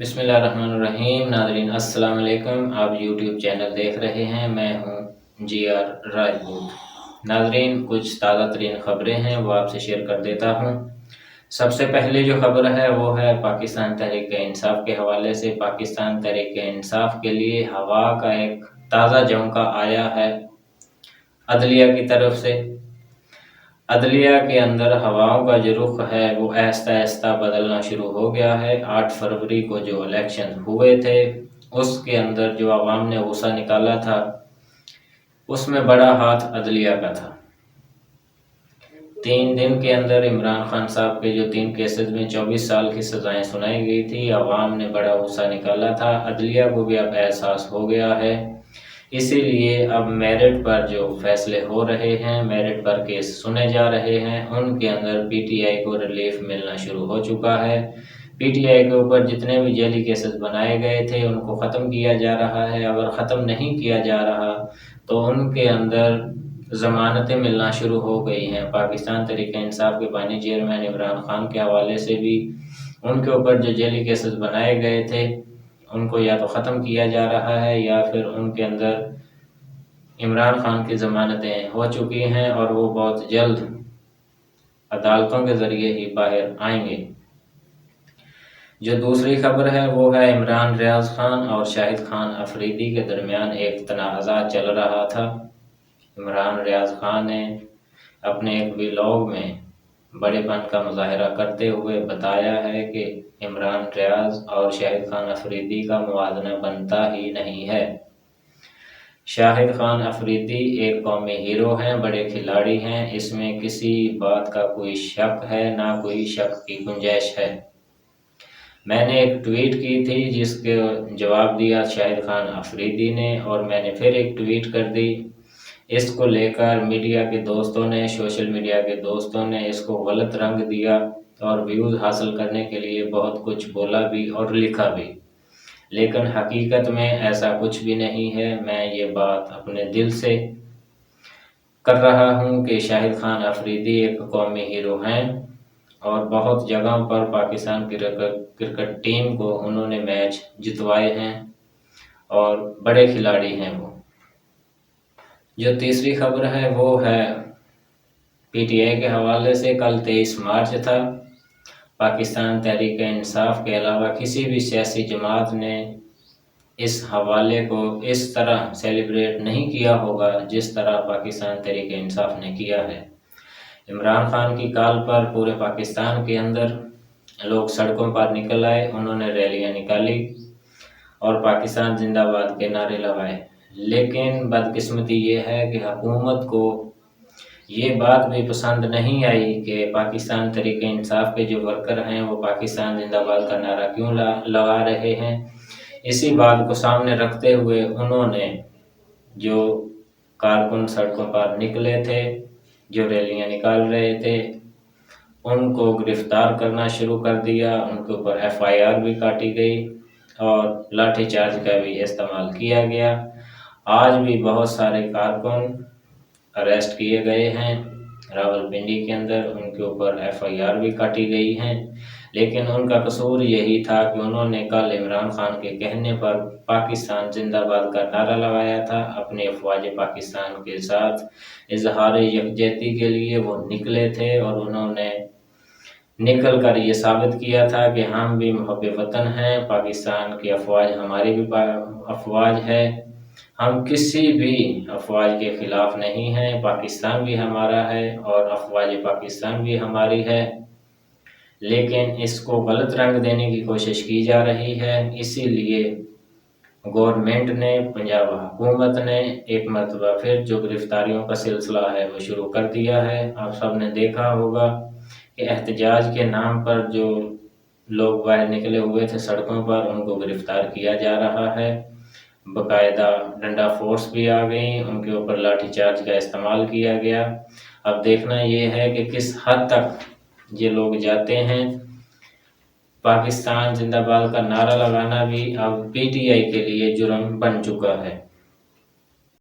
بسم اللہ الرحمن الرحیم۔ ناظرین السلام علیکم، آپ یوٹیوب چینل دیکھ رہے ہیں، میں ہوں جی آر راجپوت۔ ناظرین کچھ تازہ ترین خبریں ہیں وہ آپ سے شیئر کر دیتا ہوں۔ سب سے پہلے جو خبر ہے وہ ہے پاکستان تحریک انصاف کے حوالے سے۔ پاکستان تحریک انصاف کے لیے ہوا کا ایک تازہ جھونکا آیا ہے عدلیہ کی طرف سے۔ عدلیہ کے اندر ہواؤں کا جو رخ ہے وہ آہستہ آہستہ بدلنا شروع ہو گیا ہے۔ 8 فروری کو جو الیکشن ہوئے تھے اس کے اندر جو عوام نے غصہ نکالا تھا اس میں بڑا ہاتھ عدلیہ کا تھا۔ 3 دن کے اندر عمران خان صاحب کے جو 3 کیسز میں 24 سال کی سزائیں سنائی گئی تھی، عوام نے بڑا غصہ نکالا تھا۔ عدلیہ کو بھی اب احساس ہو گیا ہے، اسی لیے اب میرٹ پر جو فیصلے ہو رہے ہیں، میرٹ پر کیس سنے جا رہے ہیں، ان کے اندر پی ٹی آئی کو ریلیف ملنا شروع ہو چکا ہے۔ پی ٹی آئی کے اوپر جتنے بھی جعلی کیسز بنائے گئے تھے ان کو ختم کیا جا رہا ہے۔ اگر ختم نہیں کیا جا رہا تو ان کے اندر ضمانتیں ملنا شروع ہو گئی ہیں۔ پاکستان تحریک انصاف کے بانی چیئرمین عمران خان کے حوالے سے بھی ان کے اوپر جو جعلی کیسز بنائے گئے تھے ان کو یا تو ختم کیا جا رہا ہے یا پھر ان کے اندر عمران خان کی ضمانتیں ہو چکی ہیں اور وہ بہت جلد عدالتوں کے ذریعے ہی باہر آئیں گے۔ جو دوسری خبر ہے وہ ہے عمران ریاض خان اور شاہد خان افریدی کے درمیان ایک تنازع چل رہا تھا۔ عمران ریاض خان نے اپنے ایک ویلاگ میں بڑے پن کا مظاہرہ کرتے ہوئے بتایا ہے کہ عمران ریاض اور شاہد خان افریدی کا موازنہ بنتا ہی نہیں ہے۔ شاہد خان افریدی ایک قومی ہیرو ہیں، بڑے کھلاڑی ہیں، اس میں کسی بات کا کوئی شک ہے، نہ کوئی شک کی گنجائش ہے۔ میں نے ایک ٹویٹ کی تھی جس کے جواب دیا شاہد خان افریدی نے، اور میں نے پھر ایک ٹویٹ کر دی۔ اس کو لے کر میڈیا کے دوستوں نے، سوشل میڈیا کے دوستوں نے اس کو غلط رنگ دیا اور ویوز حاصل کرنے کے لیے بہت کچھ بولا بھی اور لکھا بھی، لیکن حقیقت میں ایسا کچھ بھی نہیں ہے۔ میں یہ بات اپنے دل سے کر رہا ہوں کہ شاہد خان افریدی ایک قومی ہیرو ہیں اور بہت جگہوں پر پاکستان کرکٹ ٹیم کو انہوں نے میچ جتوائے ہیں اور بڑے کھلاڑی ہیں وہ۔ جو تیسری خبر ہے وہ ہے پی ٹی آئی کے حوالے سے۔ کل 23 مارچ تھا۔ پاکستان تحریک انصاف کے علاوہ کسی بھی سیاسی جماعت نے اس حوالے کو اس طرح سیلیبریٹ نہیں کیا ہوگا جس طرح پاکستان تحریک انصاف نے کیا ہے۔ عمران خان کی کال پر پورے پاکستان کے اندر لوگ سڑکوں پر نکل آئے، انہوں نے ریلیاں نکالی اور پاکستان زندہ باد کے نعرے لگائے، لیکن بدقسمتی یہ ہے کہ حکومت کو یہ بات بھی پسند نہیں آئی کہ پاکستان تحریک انصاف کے جو ورکر ہیں وہ پاکستان زندہ باد کا نعرہ کیوں لگا رہے ہیں۔ اسی بات کو سامنے رکھتے ہوئے انہوں نے جو کارکن سڑکوں پر نکلے تھے، جو ریلیاں نکال رہے تھے، ان کو گرفتار کرنا شروع کر دیا، ان کے اوپر ایف آئی آر بھی کاٹی گئی اور لاٹھی چارج کا بھی استعمال کیا گیا۔ آج بھی بہت سارے کارکن اریسٹ کیے گئے ہیں راولپنڈی کے اندر، ان کے اوپر ایف آئی آر بھی کاٹی گئی ہیں، لیکن ان کا قصور یہی تھا کہ انہوں نے کل عمران خان کے کہنے پر پاکستان زندہ باد کا نعرہ لگایا تھا۔ اپنے افواج پاکستان کے ساتھ اظہار یکجہتی کے لیے وہ نکلے تھے اور انہوں نے نکل کر یہ ثابت کیا تھا کہ ہم بھی محب وطن ہیں، پاکستان کی افواج ہماری بھی افواج ہے، ہم کسی بھی افواج کے خلاف نہیں ہیں، پاکستان بھی ہمارا ہے اور افواج پاکستان بھی ہماری ہے، لیکن اس کو غلط رنگ دینے کی کوشش کی جا رہی ہے۔ اسی لیے گورنمنٹ نے، پنجاب حکومت نے ایک مرتبہ پھر جو گرفتاریوں کا سلسلہ ہے وہ شروع کر دیا ہے۔ آپ سب نے دیکھا ہوگا کہ احتجاج کے نام پر جو لوگ باہر نکلے ہوئے تھے سڑکوں پر ان کو گرفتار کیا جا رہا ہے، باقاعدہ ڈنڈا فورس بھی آ گئی، ان کے اوپر لاٹھی چارج کا استعمال کیا گیا۔ اب دیکھنا یہ ہے کہ کس حد تک یہ لوگ جاتے ہیں۔ پاکستان زندہ باد کا نعرہ لگانا بھی اب پی ٹی آئی کے لیے جرم بن چکا ہے۔